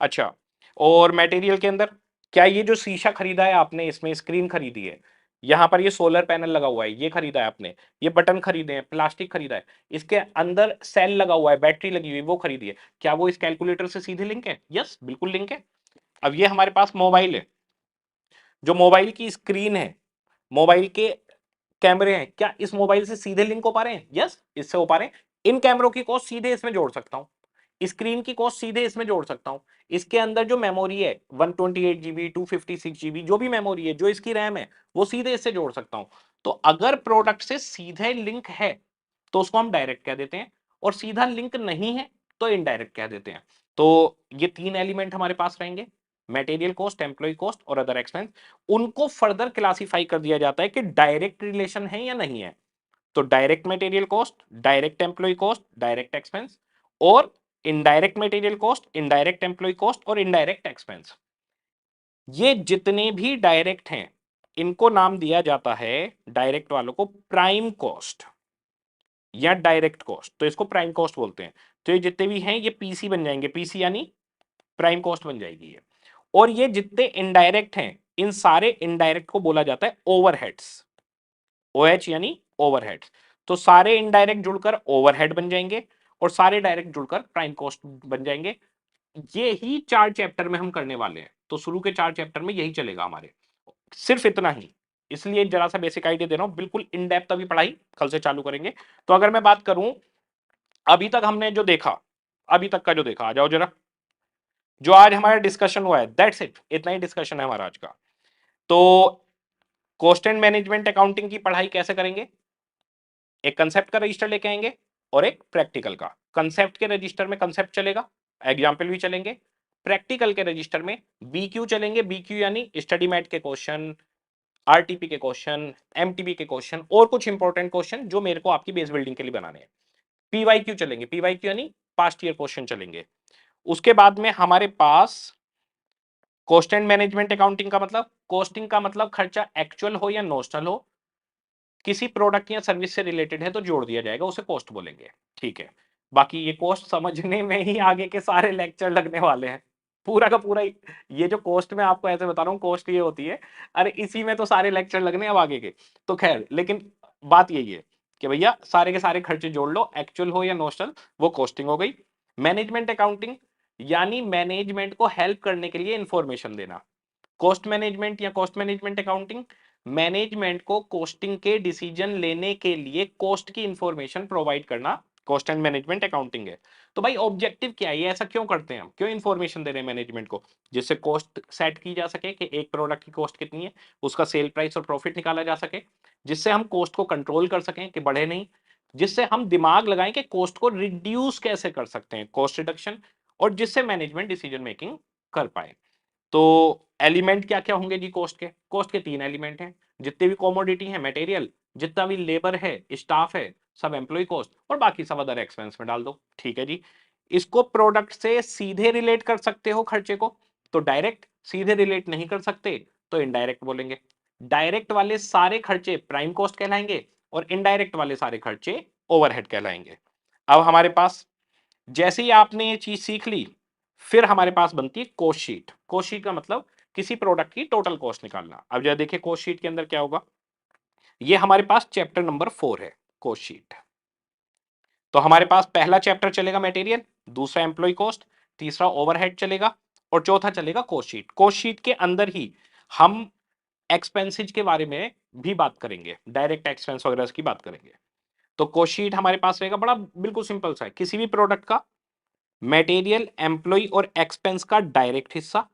अच्छा, और मटेरियल के अंदर क्या ये जो शीशा खरीदा है आपने, इसमें स्क्रीन खरीदी है, यहां पर ये सोलर पैनल लगा हुआ है, ये खरीदा है आपने, ये बटन खरीदे हैं, प्लास्टिक खरीदा है, इसके अंदर सेल लगा हुआ है, बैटरी लगी हुई, वो खरीदी है, क्या वो इस कैलकुलेटर से सीधे लिंक है? यस, बिल्कुल लिंक है। अब ये हमारे पास मोबाइल है, जो मोबाइल की स्क्रीन है, मोबाइल के कैमरे हैं, क्या इस मोबाइल से सीधे लिंक हो पा रहे हैं? यस, इससे हो पा रहे हैं। इन कैमरों की कॉस्ट सीधे इसमें जोड़ सकता हूं, स्क्रीन की कॉस्ट सीधे इसमें जोड़ सकता हूं, इसके अंदर जो मेमोरी है 128 GB 256 GB जो भी मेमोरी है, जो इसकी रैम है, वो सीधे इससे जोड़ सकता हूं। तो अगर प्रोडक्ट से सीधे लिंक है तो उसको हम डायरेक्ट कह देते हैं, और सीधा लिंक नहीं है तो इनडायरेक्ट कह देते हैं। तो ये तीन एलिमेंट हमारे पास रहेंगे, मटेरियल कॉस्ट, एम्प्लॉय कॉस्ट और अदर एक्सपेंस। उनको फर्दर क्लासिफाई कर दिया जाता है कि डायरेक्ट रिलेशन है या नहीं है। तो direct material cost, direct employ cost, direct expense, और indirect material cost, indirect employ cost और इनडायरेक्ट एक्सपेंस। ये जितने भी डायरेक्ट हैं इनको नाम दिया जाता है, डायरेक्ट वालों को प्राइम कॉस्ट या डायरेक्ट कॉस्ट, तो इसको प्राइम कॉस्ट बोलते हैं। तो ये जितने भी हैं ये पीसी बन जाएंगे, पीसी यानी प्राइम कॉस्ट बन जाएगी ये। और ये जितने इनडायरेक्ट हैं इन सारे इनडायरेक्ट को बोला जाता है ओवरहेड्स, ओएच यानी ओवरहेड्स। तो सारे इनडायरेक्ट जुड़कर ओवरहेड बन जाएंगे और सारे डायरेक्ट जुड़कर प्राइम कॉस्ट बन जाएंगे। ये ही 4 चैप्टर में हम करने वाले हैं, तो शुरू के 4 चैप्टर में यही चलेगा हमारे, सिर्फ इतना ही। इसलिए जरा सा बेसिक आइडिया दे रहा हूं, बिल्कुल इन डेप्थ अभी पढ़ाई कल से चालू करेंगे। तो अगर मैं बात करूं अभी तक हमने जो देखा, अभी तक का जो देखा, आ जाओ जरा, जो आज हमारा डिस्कशन हुआ है, दैट्स इट, इतना ही डिस्कशन है हमारा आज का। तो कॉस्ट एंड मैनेजमेंट अकाउंटिंग की पढ़ाई कैसे करेंगे? एक कंसेप्ट का रजिस्टर लेके आएंगे और एक प्रैक्टिकल का। कंसेप्ट के रजिस्टर में कंसेप्ट चलेगा, एग्जाम्पल भी चलेंगे। प्रैक्टिकल के रजिस्टर में बीक्यू चलेंगे, बीक्यू यानी स्टडी मैट के क्वेश्चन, आरटीपी के क्वेश्चन, एमटीपी के क्वेश्चन और कुछ इंपॉर्टेंट क्वेश्चन जो मेरे को आपकी बेस बिल्डिंग के लिए बनाने हैं। पीवाईक्यू चलेंगे, पीवाईक्यू यानी पास्ट ईयर क्वेश्चन चलेंगे। उसके बाद में हमारे पास कॉस्ट एंड मैनेजमेंट अकाउंटिंग का मतलब, कॉस्टिंग का मतलब खर्चा एक्चुअल हो या नोशनल हो, किसी प्रोडक्ट या सर्विस से रिलेटेड है तो जोड़ दिया जाएगा, उसे कॉस्ट बोलेंगे। ठीक है, बाकी ये कॉस्ट समझने में ही आगे के सारे लेक्चर लगने वाले हैं, पूरा का पूरा ये जो कॉस्ट में आपको ऐसे बता रहा हूँ कॉस्ट ये होती है, अरे इसी में तो सारे लेक्चर लगने अब आगे के। तो खैर, लेकिन बात यही है कि भैया सारे के सारे खर्चे जोड़ लो, एक्चुअल हो या नोशनल, वो कॉस्टिंग हो गई। मैनेजमेंट अकाउंटिंग यानी मैनेजमेंट को हेल्प करने के लिए इंफॉर्मेशन देना। कॉस्ट मैनेजमेंट या कॉस्ट मैनेजमेंट अकाउंटिंग मैनेजमेंट को कॉस्टिंग के डिसीजन लेने के लिए कॉस्ट की इंफॉर्मेशन प्रोवाइड करना, कॉस्ट एंड मैनेजमेंट अकाउंटिंग है। तो भाई ऑब्जेक्टिव क्या है, ये ऐसा क्यों करते हैं हम, क्यों इंफॉर्मेशन दे रहे हैं मैनेजमेंट को? जिससे कॉस्ट सेट की जा सके कि एक प्रोडक्ट की कॉस्ट कितनी है, उसका सेल प्राइस और प्रॉफिट निकाला जा सके, जिससे हम कॉस्ट को कंट्रोल कर सकें कि बढ़े नहीं, जिससे हम दिमाग लगाएं कि कॉस्ट को रिड्यूस कैसे कर सकते हैं, कॉस्ट रिडक्शन, और जिससे मैनेजमेंट डिसीजन मेकिंग कर पाए। तो एलिमेंट क्या क्या होंगे जी कॉस्ट के? कॉस्ट के 3 एलिमेंट हैं, जितने भी कॉमोडिटी है, मटेरियल, जितना भी लेबर है, स्टाफ है, सब एम्प्लॉय कॉस्ट, और बाकी सब अदर एक्सपेंस में डाल दो। ठीक है जी, इसको प्रोडक्ट से सीधे रिलेट कर सकते हो खर्चे को तो डायरेक्ट, सीधे रिलेट नहीं कर सकते तो इनडायरेक्ट बोलेंगे। डायरेक्ट वाले सारे खर्चे प्राइम कॉस्ट कहलाएंगे और इनडायरेक्ट वाले सारे खर्चे ओवरहेड कहलाएंगे। अब हमारे पास जैसे ही आपने ये चीज सीख ली, फिर हमारे पास बनती है कॉस्ट शीट। कॉस्ट शीट का मतलब किसी प्रोडक्ट की टोटल कॉस्ट निकालना। अब जरा देखिए कॉस्ट शीट के अंदर क्या होगा, ये हमारे पास चैप्टर नंबर 4 है, कॉस्ट शीट। तो हमारे पास पहला चैप्टर चलेगा मटेरियल, दूसरा एम्प्लॉय कॉस्ट, तीसरा ओवरहेड चलेगा और चौथा चलेगा कॉस्ट शीट। कॉस्ट शीट के अंदर ही हम एक्सपेंसेस के बारे में भी बात करेंगे, डायरेक्ट एक्सपेंस वगैरह की बात करेंगे। तो कॉस्ट शीट हमारे पास रहेगा, बड़ा बिल्कुल सिंपल सा है, किसी भी प्रोडक्ट का मटेरियल, एम्प्लॉय और एक्सपेंस का डायरेक्ट हिस्सा,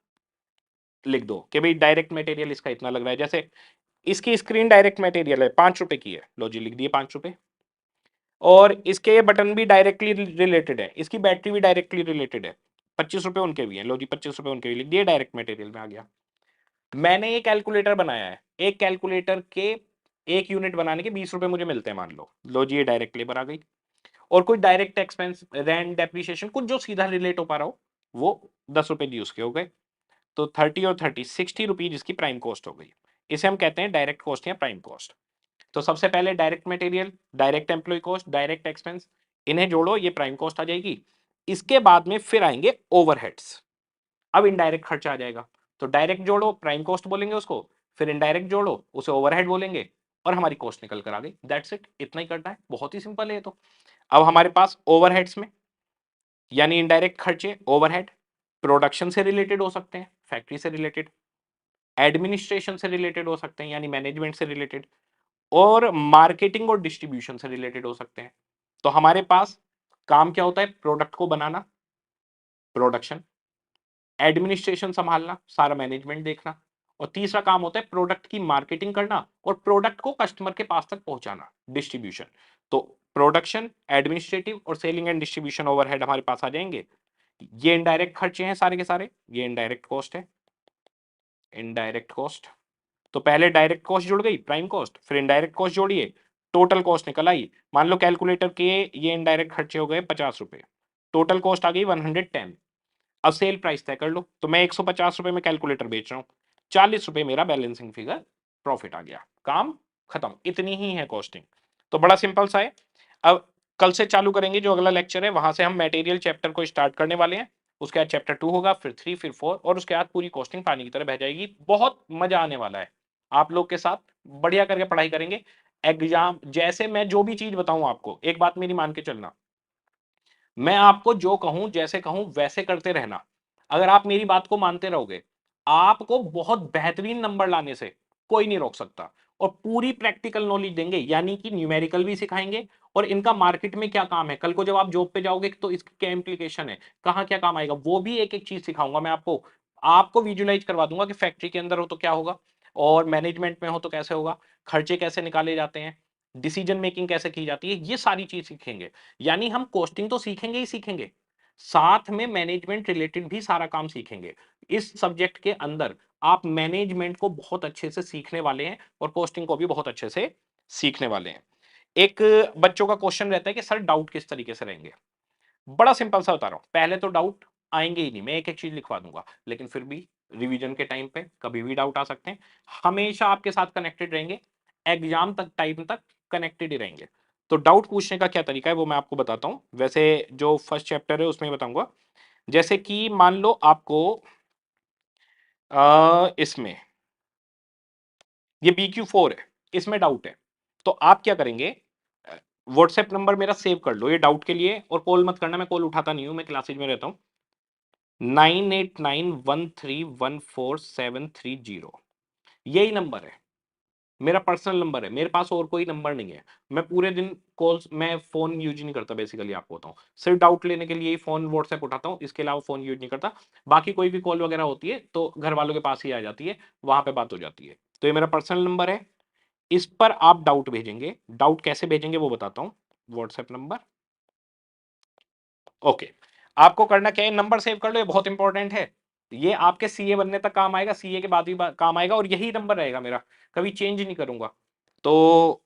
लिख दो कि भाई डायरेक्ट मटेरियल इसका इतना लग रहा है। जैसे इसकी स्क्रीन डायरेक्ट मटेरियल है, 5 रुपए की है, लो जी लिख दिए 5 रुपए। और इसके बटन भी डायरेक्टली रिलेटेड है, इसकी बैटरी भी डायरेक्टली रिलेटेड है, 25 रुपए उनके भी है, लो जी 25 रुपए उनके भी लिख दिए, डायरेक्ट मटेरियल में आ गया। मैंने ये कैलकुलेटर बनाया है, एक कैलकुलेटर के 1 यूनिट बनाने के 20 रुपए मुझे मिलते हैं, मान लो जी ये डायरेक्ट लेबर आ गई। और कोई डायरेक्ट एक्सपेंस, रेंट, डेप्रिसिएशन, कुछ जो सीधा रिलेट हो पा रहा हो, वो 10 रुपए जी उसके हो गए। तो 30 और 30, 60 रुपीज इसकी प्राइम कॉस्ट हो गई। इसे हम कहते हैं डायरेक्ट कॉस्ट या प्राइम कॉस्ट। तो सबसे पहले direct material, direct employ cost, direct expense, इन्हें जोड़ो, ये प्राइम कॉस्ट आ जाएगी। इसके बाद में फिर आएंगे ओवरहेड्स, अब इनडायरेक्ट खर्चा आ जाएगा। तो डायरेक्ट जोड़ो, प्राइम कॉस्ट बोलेंगे उसको, फिर इनडायरेक्ट जोड़ो, उसे ओवरहेड बोलेंगे, और हमारी कॉस्ट निकल कर आ गई। दैट्स इट, इतना ही करना है, बहुत ही सिंपल है। तो अब हमारे पास ओवरहेड्स में, यानी इनडायरेक्ट खर्चे, ओवरहेड प्रोडक्शन से रिलेटेड हो सकते हैं, फैक्ट्री से रिलेटेड, एडमिनिस्ट्रेशन से रिलेटेड हो सकते हैं, यानी मैनेजमेंट से रिलेटेड, और मार्केटिंग और डिस्ट्रीब्यूशन से रिलेटेड हो सकते हैं। तो हमारे पास काम क्या होता है, प्रोडक्ट को बनाना, प्रोडक्शन, एडमिनिस्ट्रेशन संभालना, सारा मैनेजमेंट देखना, और तीसरा काम होता है प्रोडक्ट की मार्केटिंग करना और प्रोडक्ट को कस्टमर के पास तक पहुंचाना, डिस्ट्रीब्यूशन। तो प्रोडक्शन, एडमिनिस्ट्रेटिव और सेलिंग एंड डिस्ट्रीब्यूशन ओवरहेड हमारे पास आ जाएंगे। ये इनडायरेक्ट खर्चे हैं सारे के सारे, ये इनडायरेक्ट कॉस्ट है, इनडायरेक्ट कॉस्ट। तो पहले डायरेक्ट कॉस्ट जुड़ गई, प्राइम कॉस्ट, फिर इनडायरेक्ट कॉस्ट जोड़िए, टोटल कॉस्ट निकल आई। मान लो कैलकुलेटर के ये इनडायरेक्ट खर्चे हो गए 50 रुपए, टोटल कॉस्ट आ गई 110। अब सेल प्राइस तय कर लो, तो मैं 150 रुपए में कैलकुलेटर बेच रहा हूँ, 40 रुपए मेरा बैलेंसिंग फिगर प्रॉफिट आ गया, काम खत्म, इतनी ही है कॉस्टिंग। तो बड़ा सिंपल सा है। अब कल से चालू करेंगे, जो अगला लेक्चर है वहां से हम मटेरियल चैप्टर को स्टार्ट करने वाले हैं। उसके बाद चैप्टर 2 होगा, फिर 3, फिर 4, और उसके बाद पूरी कॉस्टिंग पानी की तरह बह जाएगी। बहुत मजा आने वाला है आप लोग के साथ, बढ़िया करके पढ़ाई करेंगे। एग्जाम जैसे मैं जो भी चीज बताऊं आपको, एक बात मेरी मान के चलना, मैं आपको जो कहूं, जैसे कहूं वैसे करते रहना। अगर आप मेरी बात को मानते रहोगे, आपको बहुत बेहतरीन नंबर लाने से कोई नहीं रोक सकता। और पूरी प्रैक्टिकल नॉलेज देंगे, यानी कि न्यूमेरिकल भी सिखाएंगे, और इनका मार्केट में क्या काम है, कल को जब आप जॉब पे जाओगे तो इसकी क्या इंप्लीकेशन है, कहां क्या काम आएगा, वो भी एक एक चीज सिखाऊंगा मैं आपको। आपको विजुलाइज करवा दूंगा कि फैक्ट्री के अंदर हो तो क्या होगा, और मैनेजमेंट में हो तो कैसे होगा, खर्चे कैसे निकाले जाते हैं, डिसीजन मेकिंग कैसे की जाती है, ये सारी चीज सीखेंगे। यानी हम कॉस्टिंग तो सीखेंगे ही सीखेंगे, साथ में मैनेजमेंट रिलेटेड भी सारा काम सीखेंगे। इस सब्जेक्ट के अंदर आप मैनेजमेंट को बहुत अच्छे से सीखने वाले हैं और कॉस्टिंग को भी बहुत अच्छे से सीखने वाले हैं। एक बच्चों का क्वेश्चन रहता है कि सर डाउट किस तरीके से रहेंगे। बड़ा सिंपल सा बता रहा हूं, पहले तो डाउट आएंगे ही नहीं, मैं एक एक चीज लिखवा दूंगा, लेकिन फिर भी रिवीजन के टाइम पे कभी भी डाउट आ सकते हैं। हमेशा आपके साथ कनेक्टेड रहेंगे, एग्जाम तक टाइम तक कनेक्टेड ही रहेंगे। तो डाउट पूछने का क्या तरीका है वो मैं आपको बताता हूं। वैसे जो फर्स्ट चैप्टर है उसमें बताऊंगा। जैसे कि मान लो आपको इसमें ये BQ4 है, इसमें डाउट है, तो आप क्या करेंगे, व्हाट्सएप नंबर मेरा सेव कर लो ये डाउट के लिए, और कॉल मत करना, मैं कॉल उठाता नहीं हूं, मैं क्लासेज में रहता हूं। 9891314730, यही नंबर है, मेरा पर्सनल नंबर है, मेरे पास और कोई नंबर नहीं है। मैं पूरे दिन कॉल्स, मैं फोन यूज नहीं करता बेसिकली, आपको बताऊं, सिर्फ डाउट लेने के लिए ही फोन व्हाट्सएप उठाता हूं, इसके अलावा फोन यूज नहीं करता। बाकी कोई भी कॉल वगैरह होती है तो घर वालों के पास ही आ जाती है, वहां पे बात हो जाती है। तो ये मेरा पर्सनल नंबर है, इस पर आप डाउट भेजेंगे। डाउट कैसे भेजेंगे वो बताता हूं, व्हाट्सएप नंबर, ओके। आपको करना क्या है, नंबर सेव कर लो, ये बहुत इंपॉर्टेंट है, ये आपके सीए बनने तक काम आएगा, सीए के बाद भी काम आएगा, और यही नंबर रहेगा मेरा, कभी चेंज नहीं करूंगा। तो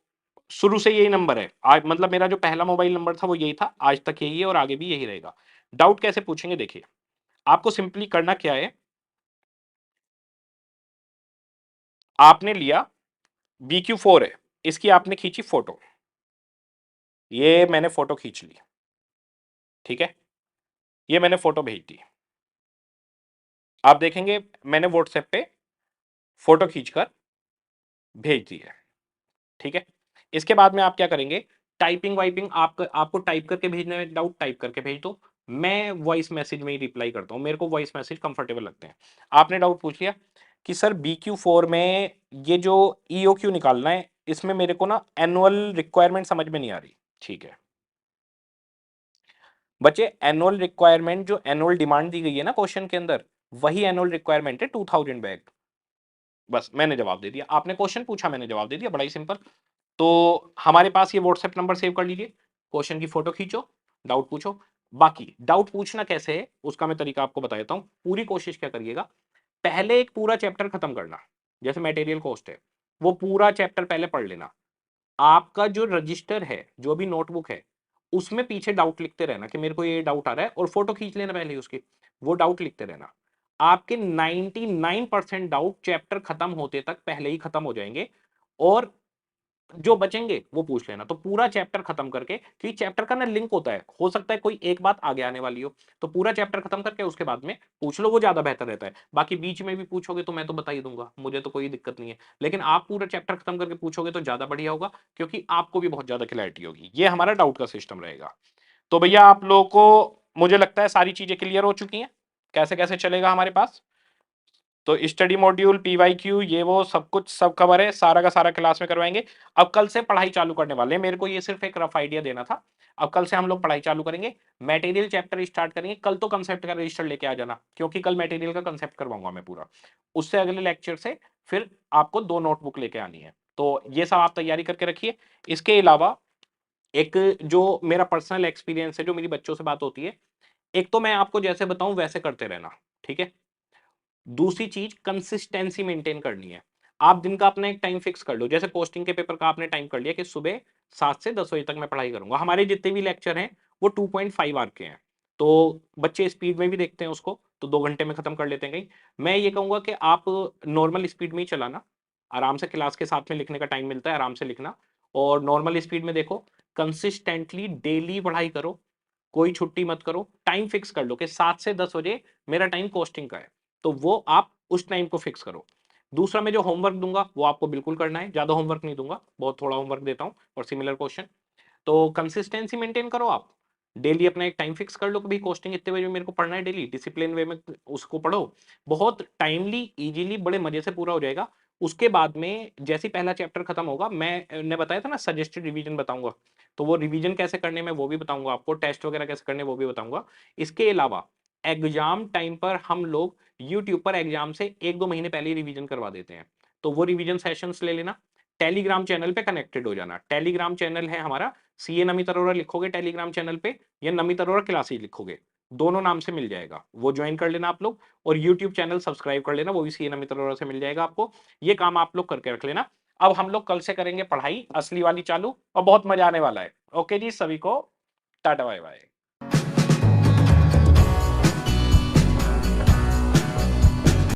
शुरू से यही नंबर है, आज मतलब मेरा जो पहला मोबाइल नंबर था वो यही था, आज तक यही है और आगे भी यही रहेगा। डाउट कैसे पूछेंगे, देखिए आपको सिंपली करना क्या है, आपने लिया BQ4 है, इसकी आपने खींची फोटो, ये मैंने फोटो खींच ली, ठीक है, ये मैंने फोटो भेज दी। आप देखेंगे मैंने व्हाट्सएप पे फोटो खींचकर भेज दी है, ठीक है। इसके बाद में आप क्या करेंगे, टाइपिंग वाइपिंग, आपको टाइप करके भेजना है, डाउट टाइप करके भेज दो, मैं वॉइस मैसेज में ही रिप्लाई करता हूं, मेरे को वॉइस मैसेज कंफर्टेबल लगते हैं। आपने डाउट पूछ लिया कि सर BQ4 में ये जो EOQ निकालना है, इसमें मेरे को ना एनुअल रिक्वायरमेंट समझ में नहीं आ रही, ठीक है बच्चे, एनुअल रिक्वायरमेंट जो एनुअल डिमांड दी गई है ना क्वेश्चन के अंदर, वही एनुअल रिक्वायरमेंट है 2000 बैग। बस मैंने जवाब दे दिया, आपने क्वेश्चन पूछा मैंने जवाब दे दिया, बड़ा ही सिंपल। तो हमारे पास ये व्हाट्सएप नंबर सेव कर लीजिए, क्वेश्चन की फोटो खींचो, डाउट पूछो। बाकी डाउट पूछना कैसे है उसका मैं तरीका आपको बता देता हूं। पूरी कोशिश क्या करिएगा, पहले एक पूरा चैप्टर खत्म करना, जैसे मटेरियल कॉस्ट है, वो पूरा चैप्टर पहले पढ़ लेना। आपका जो रजिस्टर है, जो भी नोटबुक है, उसमें पीछे डाउट लिखते रहना कि मेरे को ये डाउट आ रहा है, और फोटो खींच लेना पहले ही उसकी, वो डाउट लिखते रहना। आपके 99% डाउट चैप्टर खत्म होते तक पहले ही खत्म हो जाएंगे, और जो बचेंगे वो पूछ लेना। तो पूरा चैप्टर खत्म करके, क्योंकि चैप्टर का ना लिंक होता है, हो सकता है कोई एक बात आगे आने वाली हो, तो पूरा चैप्टर खत्म करके उसके बाद में पूछ लो, वो ज्यादा बेहतर रहता है। बाकी बीच में भी पूछोगे तो मैं तो बता ही दूंगा, मुझे तो कोई दिक्कत नहीं है, लेकिन आप पूरा चैप्टर खत्म करके पूछोगे तो ज्यादा बढ़िया होगा, क्योंकि आपको भी बहुत ज्यादा क्लैरिटी होगी। ये हमारा डाउट का सिस्टम रहेगा। तो भैया आप लोगों को मुझे लगता है सारी चीजें क्लियर हो चुकी हैं, कैसे कैसे चलेगा हमारे पास। तो स्टडी मॉड्यूल, पीवाईक्यू, ये वो सब कुछ सब खबर है, सारा का सारा क्लास में करवाएंगे। अब कल से पढ़ाई चालू करने वाले हैं, मेरे को ये सिर्फ एक रफ आइडिया देना था। अब कल से हम लोग पढ़ाई चालू करेंगे, मटेरियल चैप्टर स्टार्ट करेंगे। कल तो कंसेप्ट का रजिस्टर लेके आ जाना, क्योंकि कल मटेरियल का कंसेप्ट करवाऊंगा मैं पूरा। उससे अगले लेक्चर से फिर आपको 2 नोटबुक लेके आनी है, तो ये सब आप तैयारी करके रखिए। इसके अलावा एक जो मेरा पर्सनल एक्सपीरियंस है, जो मेरी बच्चों से बात होती है, एक तो मैं आपको जैसे बताऊं वैसे करते रहना, ठीक है। दूसरी चीज कंसिस्टेंसी मेंटेन करनी है। आप दिन का अपना एक टाइम फिक्स कर लो, जैसे पोस्टिंग के पेपर का आपने टाइम कर लिया कि सुबह 7 से 10 बजे तक मैं पढ़ाई करूंगा। हमारे जितने भी लेक्चर हैं वो 2.5 आवर के हैं, तो बच्चे स्पीड में भी देखते हैं उसको, तो 2 घंटे में खत्म कर लेते हैं कहीं। मैं ये कहूंगा कि आप नॉर्मल स्पीड में ही चलाना, आराम से क्लास के साथ में लिखने का टाइम मिलता है, आराम से लिखना, और नॉर्मल स्पीड में देखो। कंसिस्टेंटली डेली पढ़ाई करो, कोई छुट्टी मत करो। टाइम फिक्स कर लो कि 7 से 10 बजे मेरा टाइम कोस्टिंग का है, तो वो आप उस टाइम को फिक्स करो। दूसरा, मैं जो होमवर्क दूंगा वो आपको बिल्कुल करना है, ज्यादा होमवर्क नहीं दूंगा, बहुत थोड़ा होमवर्क देता हूं और सिमिलर क्वेश्चन। तो कंसिस्टेंसी मेंटेन करो आप, डेली अपना एक टाइम फिक्स कर लो कि भाई कोस्टिंग इतने बजे मेरे को पढ़ना है, डेली डिसिप्लिन वे में उसको पढ़ो। बहुत टाइमली, इजीली, बड़े मजे से पूरा हो जाएगा। उसके बाद में जैसे ही पहला चैप्टर खत्म होगा, मैंने बताया था ना सजेस्टेड रिवीजन बताऊंगा, तो वो रिवीजन कैसे करने में वो भी बताऊंगा आपको, टेस्ट वगैरह कैसे करने वो भी बताऊंगा। इसके अलावा एग्जाम टाइम पर हम लोग यूट्यूब पर एग्जाम से 1-2 महीने पहले ही रिवीजन करवा देते हैं, तो वो रिवीजन सेशंस ले लेना। टेलीग्राम चैनल पे कनेक्टेड हो जाना, टेलीग्राम चैनल है हमारा, सीए नमित अरोरा लिखोगे टेलीग्राम चैनल पे, या नमित अरोरा क्लासेज लिखोगे, दोनों नाम से मिल जाएगा, वो ज्वाइन कर लेना आप लोग। और यूट्यूब चैनल सब्सक्राइब कर लेना, वो भी सीए नमित अरोरा से मिल जाएगा आपको। ये काम आप लोग करके रख लेना। अब हम लोग कल से करेंगे पढ़ाई असली वाली चालू, और बहुत मजा आने वाला है। ओके जी, सभी को टाटा बाय बाय।